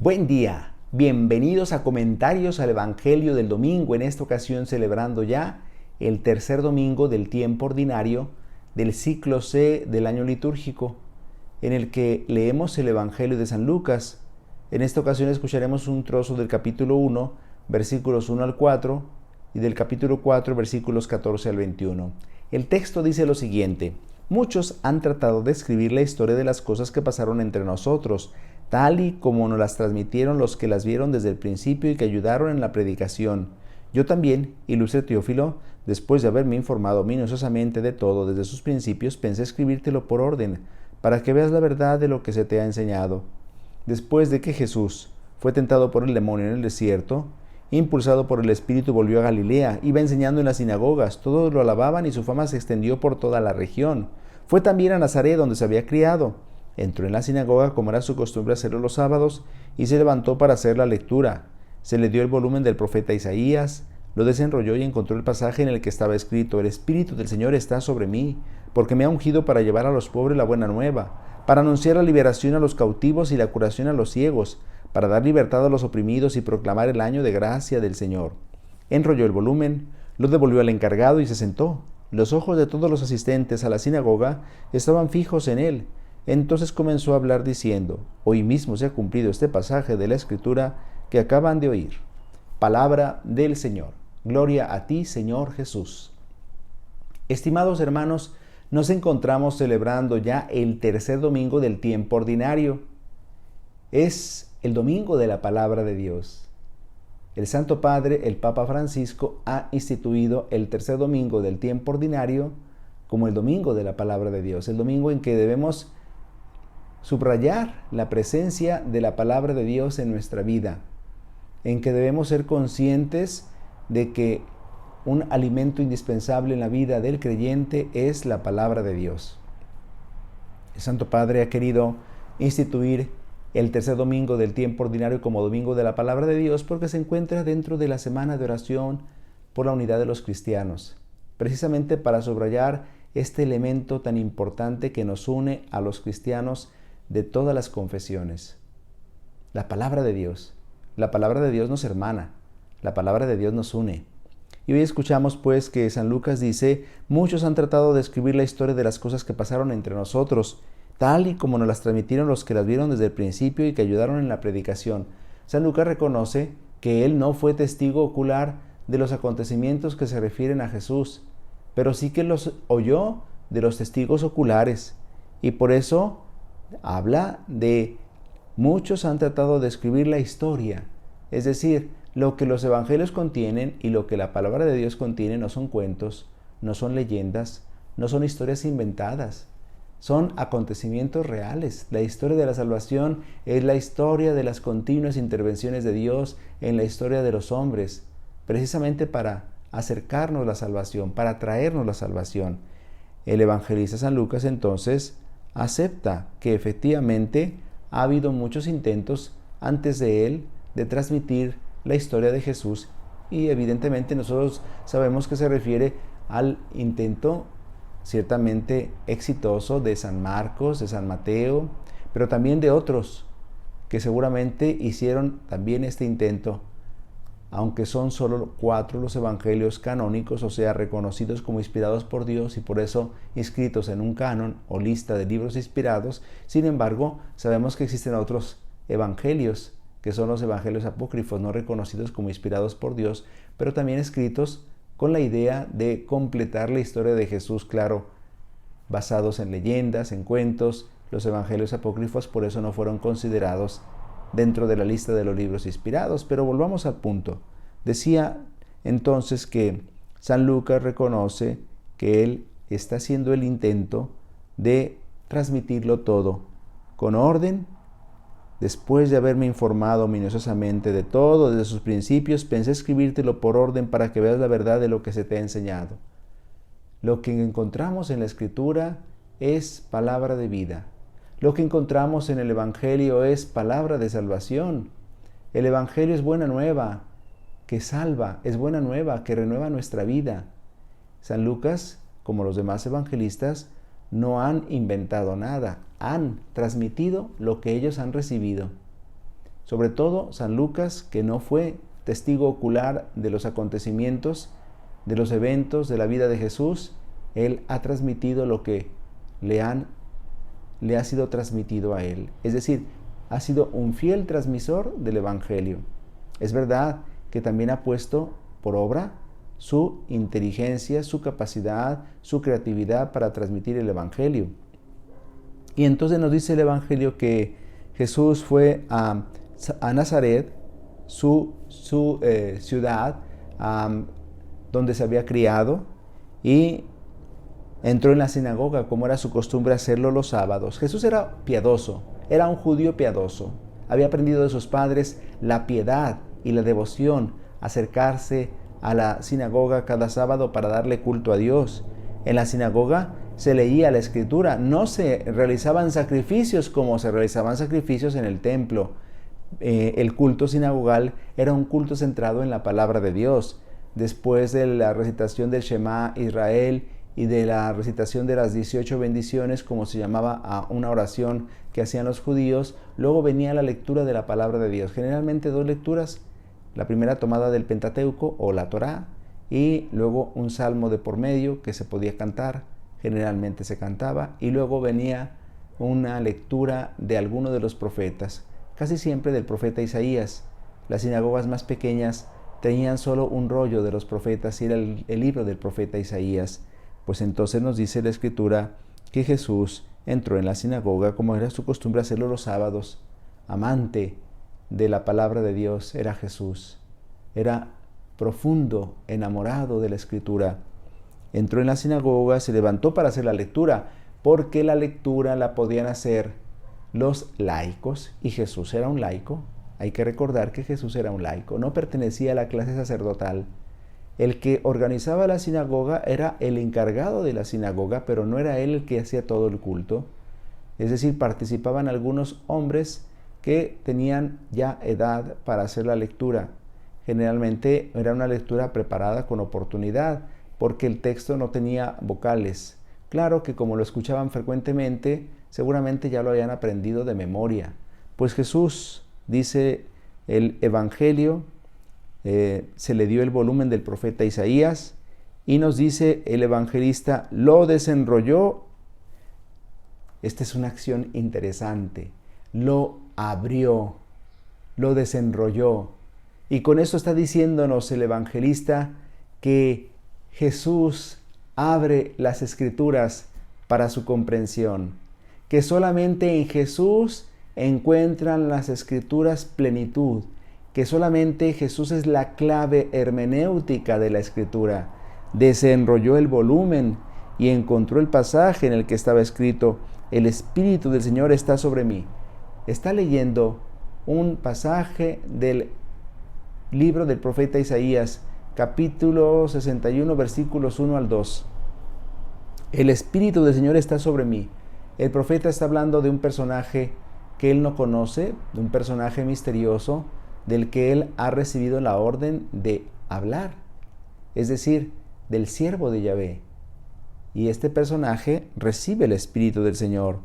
Buen día, bienvenidos a Comentarios al Evangelio del Domingo, en esta ocasión celebrando ya el tercer domingo del tiempo ordinario del ciclo C del año litúrgico, en el que leemos el Evangelio de San Lucas. En esta ocasión escucharemos un trozo del capítulo 1, versículos 1 al 4, y del capítulo 4, versículos 14 al 21. El texto dice lo siguiente: muchos han tratado de escribir la historia de las cosas que pasaron entre nosotros, tal y como nos las transmitieron los que las vieron desde el principio y que ayudaron en la predicación. Yo también, ilustre Teófilo, después de haberme informado minuciosamente de todo desde sus principios, pensé escribírtelo por orden, para que veas la verdad de lo que se te ha enseñado. Después de que Jesús fue tentado por el demonio en el desierto, impulsado por el Espíritu volvió a Galilea, iba enseñando en las sinagogas, todos lo alababan y su fama se extendió por toda la región. Fue también a Nazaret, donde se había criado. Entró en la sinagoga, como era su costumbre hacerlo los sábados, y se levantó para hacer la lectura. Se le dio el volumen del profeta Isaías, lo desenrolló y encontró el pasaje en el que estaba escrito: El Espíritu del Señor está sobre mí, porque me ha ungido para llevar a los pobres la buena nueva, para anunciar la liberación a los cautivos y la curación a los ciegos, para dar libertad a los oprimidos y proclamar el año de gracia del Señor. Enrolló el volumen, lo devolvió al encargado y se sentó. Los ojos de todos los asistentes a la sinagoga estaban fijos en él. Entonces comenzó a hablar diciendo: hoy mismo se ha cumplido este pasaje de la Escritura que acaban de oír. Palabra del Señor. Gloria a ti, Señor Jesús. Estimados hermanos, nos encontramos celebrando ya el tercer domingo del tiempo ordinario. Es el domingo de la palabra de Dios. El Santo Padre, el Papa Francisco, ha instituido el tercer domingo del tiempo ordinario como el domingo de la palabra de Dios, el domingo en que debemos subrayar la presencia de la palabra de Dios en nuestra vida, en que debemos ser conscientes de que un alimento indispensable en la vida del creyente es la palabra de Dios. El Santo Padre ha querido instituir el tercer domingo del tiempo ordinario como domingo de la palabra de Dios porque se encuentra dentro de la semana de oración por la unidad de los cristianos, precisamente para subrayar este elemento tan importante que nos une a los cristianos de todas las confesiones. La palabra de Dios. La palabra de Dios nos hermana, la palabra de Dios nos une. Y hoy escuchamos pues que San Lucas dice: muchos han tratado de escribir la historia de las cosas que pasaron entre nosotros, tal y como nos las transmitieron los que las vieron desde el principio y que ayudaron en la predicación. San Lucas reconoce que él no fue testigo ocular de los acontecimientos que se refieren a Jesús, pero sí que los oyó de los testigos oculares, y por eso habla de muchos han tratado de escribir la historia, es decir, lo que los evangelios contienen y lo que la palabra de Dios contiene no son cuentos, no son leyendas, no son historias inventadas, son acontecimientos reales. La historia de la salvación es la historia de las continuas intervenciones de Dios en la historia de los hombres, precisamente para acercarnos la salvación, para traernos la salvación. El evangelista San Lucas entonces acepta que efectivamente ha habido muchos intentos antes de él de transmitir la historia de Jesús, y evidentemente nosotros sabemos que se refiere al intento ciertamente exitoso de San Marcos, de San Mateo, pero también de otros que seguramente hicieron también este intento, aunque son solo 4 los evangelios canónicos, o sea, reconocidos como inspirados por Dios y por eso inscritos en un canon o lista de libros inspirados. Sin embargo, sabemos que existen otros evangelios, que son los evangelios apócrifos, no reconocidos como inspirados por Dios, pero también escritos con la idea de completar la historia de Jesús, claro, basados en leyendas, en cuentos. Los evangelios apócrifos por eso no fueron considerados dentro de la lista de los libros inspirados. Pero volvamos al punto. Decía entonces que San Lucas reconoce que él está haciendo el intento de transmitirlo todo con orden. Después de haberme informado minuciosamente de todo desde sus principios, pensé escribírtelo por orden para que veas la verdad de lo que se te ha enseñado. Lo que encontramos en la Escritura es palabra de vida. Lo que encontramos en el Evangelio es palabra de salvación. El Evangelio es buena nueva que salva, es buena nueva que renueva nuestra vida. San Lucas, como los demás evangelistas, no han inventado nada, han transmitido lo que ellos han recibido. sobre todo San Lucas, que no fue testigo ocular de los acontecimientos, de los eventos de la vida de Jesús, él ha transmitido lo que le ha sido transmitido a él. Es decir, ha sido un fiel transmisor del Evangelio. Es verdad que también ha puesto por obra su inteligencia, su capacidad, su creatividad para transmitir el Evangelio. Y entonces nos dice el Evangelio que Jesús fue a Nazaret, su ciudad, donde se había criado, y entró en la sinagoga, como era su costumbre hacerlo los sábados. Jesús era piadoso, era un judío piadoso. Había aprendido de sus padres la piedad y la devoción, acercarse a la sinagoga cada sábado para darle culto a Dios. En la sinagoga se leía la Escritura, no se realizaban sacrificios como se realizaban sacrificios en el templo. El culto sinagogal era un culto centrado en la palabra de Dios. Después de la recitación del Shema Israel y de la recitación de las 18 bendiciones, como se llamaba a una oración que hacían los judíos, luego venía la lectura de la palabra de Dios. Generalmente 2 lecturas, la primera tomada del Pentateuco o la Torá, y luego un salmo de por medio que se podía cantar, generalmente se cantaba, y luego venía una lectura de alguno de los profetas, casi siempre del profeta Isaías. Las sinagogas más pequeñas tenían solo un rollo de los profetas y era el libro del profeta Isaías. Pues entonces nos dice la Escritura que Jesús entró en la sinagoga, como era su costumbre hacerlo los sábados. Amante de la palabra de Dios era Jesús. Era profundo, enamorado de la Escritura. Entró en la sinagoga, se levantó para hacer la lectura, porque la lectura la podían hacer los laicos, y Jesús era un laico. Hay que recordar que Jesús era un laico, no pertenecía a la clase sacerdotal. El que organizaba la sinagoga era el encargado de la sinagoga, pero no era él el que hacía todo el culto. Es decir, participaban algunos hombres que tenían ya edad para hacer la lectura. Generalmente era una lectura preparada con oportunidad, porque el texto no tenía vocales. Claro que como lo escuchaban frecuentemente, seguramente ya lo habían aprendido de memoria. Pues Jesús, dice el Evangelio, se le dio el volumen del profeta Isaías, y nos dice el evangelista, lo desenrolló. Esta es una acción interesante. Lo abrió, lo desenrolló. Y con eso está diciéndonos el evangelista que Jesús abre las Escrituras para su comprensión, que solamente en Jesús encuentran las Escrituras plenitud, que solamente Jesús es la clave hermenéutica de la Escritura. Desenrolló el volumen y encontró el pasaje en el que estaba escrito, el Espíritu del Señor está sobre mí. Está leyendo un pasaje del libro del profeta Isaías, capítulo 61, versículos 1 al 2. El Espíritu del Señor está sobre mí. El profeta está hablando de un personaje que él no conoce, de un personaje misterioso, del que él ha recibido la orden de hablar, es decir, del siervo de Yahvé. Y este personaje recibe el Espíritu del Señor,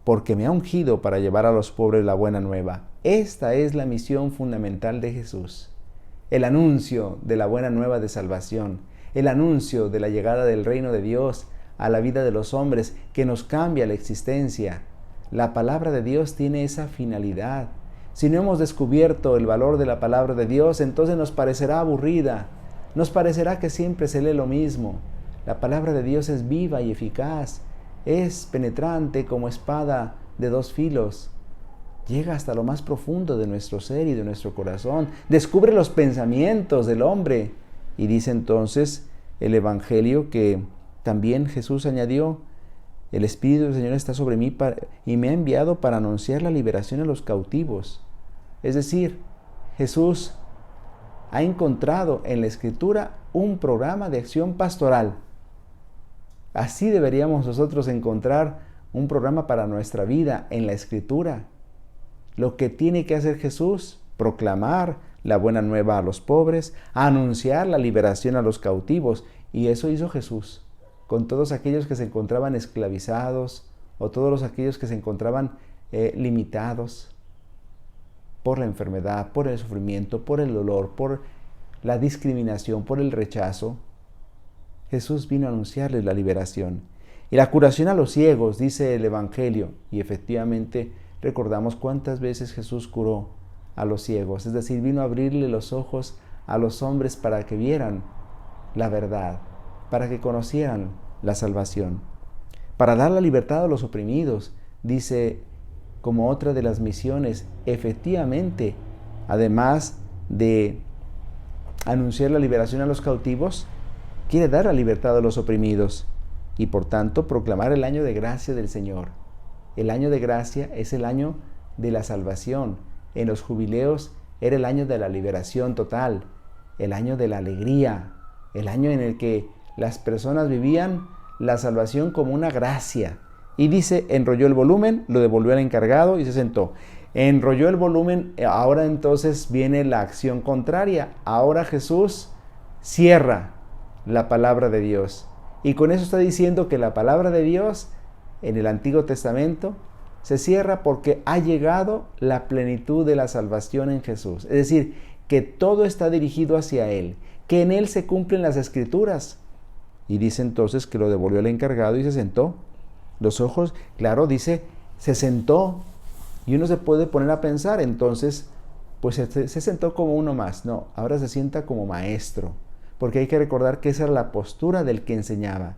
porque me ha ungido para llevar a los pobres la buena nueva. Esta es la misión fundamental de Jesús, el anuncio de la buena nueva de salvación, el anuncio de la llegada del reino de Dios a la vida de los hombres, que nos cambia la existencia. La palabra de Dios tiene esa finalidad. Si no hemos descubierto el valor de la palabra de Dios, entonces nos parecerá aburrida, nos parecerá que siempre se lee lo mismo. La palabra de Dios es viva y eficaz, es penetrante como espada de 2 filos. Llega hasta lo más profundo de nuestro ser y de nuestro corazón, descubre los pensamientos del hombre. Y dice entonces el Evangelio que también Jesús añadió, el Espíritu del Señor está sobre mí y me ha enviado para anunciar la liberación a los cautivos. Es decir, Jesús ha encontrado en la Escritura un programa de acción pastoral. Así deberíamos nosotros encontrar un programa para nuestra vida en la Escritura. Lo que tiene que hacer Jesús, proclamar la buena nueva a los pobres, anunciar la liberación a los cautivos. Y eso hizo Jesús con todos aquellos que se encontraban esclavizados o todos aquellos que se encontraban limitados. por la enfermedad, por el sufrimiento, por el dolor, por la discriminación, por el rechazo, Jesús vino a anunciarles la liberación. Y la curación a los ciegos, dice el Evangelio, y efectivamente recordamos cuántas veces Jesús curó a los ciegos, es decir, vino a abrirle los ojos a los hombres para que vieran la verdad, para que conocieran la salvación, para dar la libertad a los oprimidos, dice como otra de las misiones, efectivamente, además de anunciar la liberación a los cautivos, quiere dar la libertad a los oprimidos y por tanto proclamar el año de gracia del Señor. El año de gracia es el año de la salvación. En los jubileos era el año de la liberación total, el año de la alegría, el año en el que las personas vivían la salvación como una gracia. Y dice, enrolló el volumen, lo devolvió al encargado y se sentó. Enrolló el volumen, ahora entonces viene la acción contraria. Ahora Jesús cierra la palabra de Dios. Y con eso está diciendo que la palabra de Dios en el Antiguo Testamento se cierra porque ha llegado la plenitud de la salvación en Jesús. Es decir, que todo está dirigido hacia Él, que en Él se cumplen las Escrituras. Y dice entonces que lo devolvió al encargado y se sentó. Los ojos, claro, dice, se sentó. Y uno se puede poner a pensar, entonces, pues se sentó como uno más. No, ahora se sienta como maestro. Porque hay que recordar que esa era la postura del que enseñaba.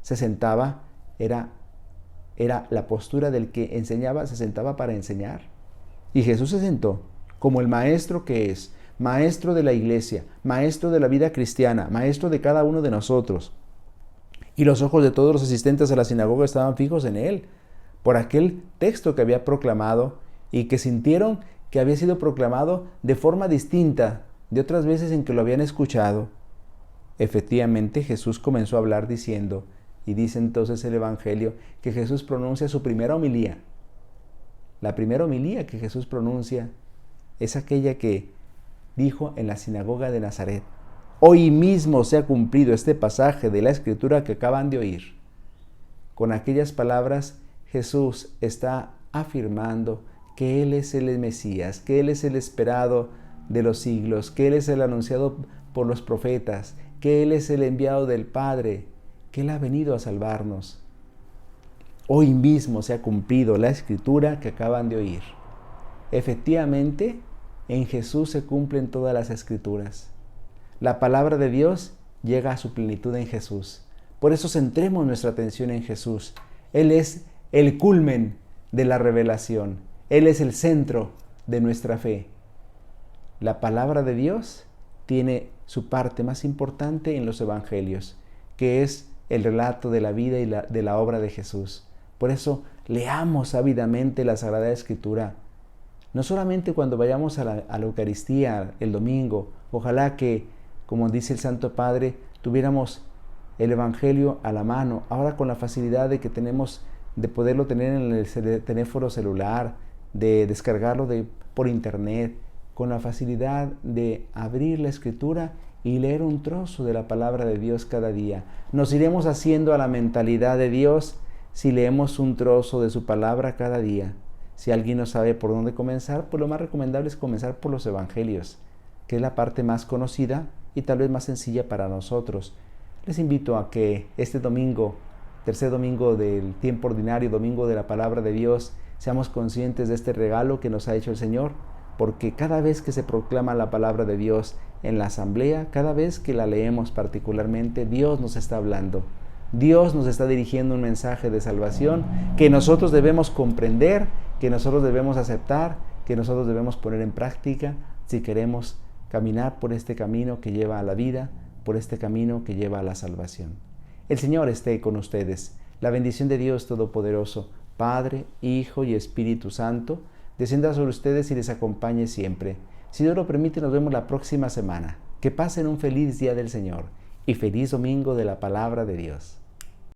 Se sentaba, era la postura del que enseñaba, se sentaba para enseñar. Y Jesús se sentó como el maestro que es, maestro de la iglesia, maestro de la vida cristiana, maestro de cada uno de nosotros. Y los ojos de todos los asistentes a la sinagoga estaban fijos en él, por aquel texto que había proclamado y que sintieron que había sido proclamado de forma distinta de otras veces en que lo habían escuchado. Efectivamente, Jesús comenzó a hablar diciendo, y dice entonces el Evangelio, que Jesús pronuncia su primera homilía. La primera homilía que Jesús pronuncia es aquella que dijo en la sinagoga de Nazaret. Hoy mismo se ha cumplido este pasaje de la Escritura que acaban de oír. Con aquellas palabras, Jesús está afirmando que Él es el Mesías, que Él es el esperado de los siglos, que Él es el anunciado por los profetas, que Él es el enviado del Padre, que Él ha venido a salvarnos. Hoy mismo se ha cumplido la Escritura que acaban de oír. Efectivamente, en Jesús se cumplen todas las Escrituras. La palabra de Dios llega a su plenitud en Jesús. Por eso centremos nuestra atención en Jesús. Él es el culmen de la revelación. Él es el centro de nuestra fe. La palabra de Dios tiene su parte más importante en los evangelios, que es el relato de la vida y de la obra de Jesús. Por eso leamos ávidamente la Sagrada Escritura. No solamente cuando vayamos a la Eucaristía el domingo, ojalá que, como dice el Santo Padre, tuviéramos el Evangelio a la mano, ahora con la facilidad de que tenemos de poderlo tener en el teléfono celular, de descargarlo por internet, con la facilidad de abrir la Escritura y leer un trozo de la palabra de Dios cada día. Nos iremos haciendo a la mentalidad de Dios si leemos un trozo de su palabra cada día. Si alguien no sabe por dónde comenzar, pues lo más recomendable es comenzar por los Evangelios, que es la parte más conocida y tal vez más sencilla para nosotros. Les invito a que este domingo, tercer domingo del tiempo ordinario, domingo de la palabra de Dios, seamos conscientes de este regalo que nos ha hecho el Señor, porque cada vez que se proclama la palabra de Dios en la asamblea, cada vez que la leemos particularmente, Dios nos está hablando. Dios nos está dirigiendo un mensaje de salvación que nosotros debemos comprender, que nosotros debemos aceptar, que nosotros debemos poner en práctica si queremos caminar por este camino que lleva a la vida, por este camino que lleva a la salvación. El Señor esté con ustedes. La bendición de Dios Todopoderoso, Padre, Hijo y Espíritu Santo, descienda sobre ustedes y les acompañe siempre. Si Dios lo permite, nos vemos la próxima semana. Que pasen un feliz día del Señor y feliz domingo de la palabra de Dios.